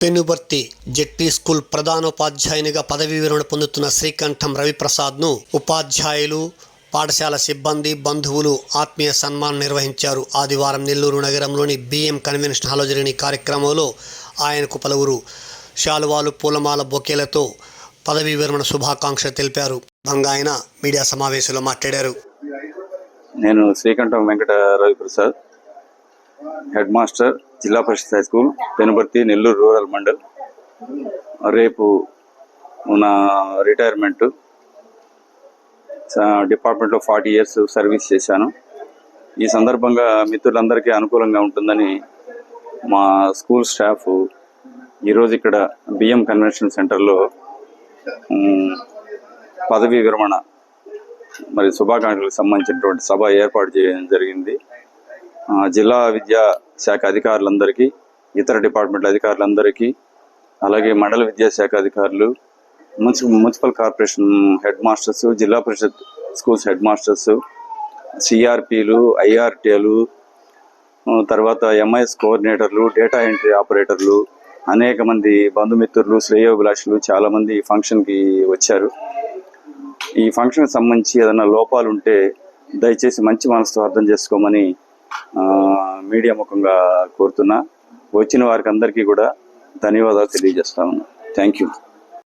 పెనుబర్తి జెట్టి school ప్రధానోపాధ్యాయునిగా పదవీ విరమణ పొందుతున్న శ్రీకంఠం రవిప్రసాద్ను ఉపాధ్యాయులు, పాఠశాల సిబ్బంది, బంధువులు ఆత్మీయ సన్మానం నిర్వహించారు. ఆదివారం నెల్లూరు నగరంలోని బిఎం కన్వెన్షన్ హాల్లో జరిగిన కార్యక్రమంలో ఆయనకు పలువురు శాలువాలు, పూలమాల, బొకేలతో పదవీ విరమణ శుభాకాంక్షలు తెలిపారు. ఆయన మీడియా సమావేశంలో మాట్లాడారు. నేను Srikantham Venkata Raviprasad, head master, Zilla Parishad high school, Penubarthi, Nellore rural mandal. రేపు నా రిటైర్మెంట్. డిపార్ట్మెంట్లో 40 years సర్వీస్ చేశాను. ఈ సందర్భంగా మిత్రులందరికీ అనుకూలంగా ఉంటుందని మా స్కూల్ స్టాఫ్ ఈరోజు ఇక్కడ బిఎం కన్వెన్షన్ సెంటర్లో పదవీ విరమణ మరి శుభాకాంక్షలకు సంబంధించినటువంటి సభ ఏర్పాటు చేయడం జరిగింది. జిల్లా విద్యా శాఖ అధికారులందరికీ, ఇతర డిపార్ట్మెంట్ల అధికారులందరికీ, అలాగే మండల విద్యాశాఖ అధికారులు, మున్సిపల్ కార్పొరేషన్ హెడ్ మాస్టర్స్, జిల్లా పరిషత్ స్కూల్స్ హెడ్ మాస్టర్స్, సిఆర్పీలు, ఐఆర్టీలు, తర్వాత ఎంఐఎస్ కోఆర్డినేటర్లు, డేటా ఎంట్రీ ఆపరేటర్లు, అనేక మంది బంధుమిత్రులు, శ్రేయోభిలాషులు చాలామంది ఈ ఫంక్షన్కి వచ్చారు. ఈ ఫంక్షన్కి సంబంధించి ఏదైనా లోపాలు ఉంటే దయచేసి మంచి మనసుతో అర్థం చేసుకోమని మీడియా ముఖంగా కోరుతున్నా. వచ్చిన వారికి అందరికీ కూడా ధన్యవాదాలు తెలియజేస్తా ఉన్నా. Thank you.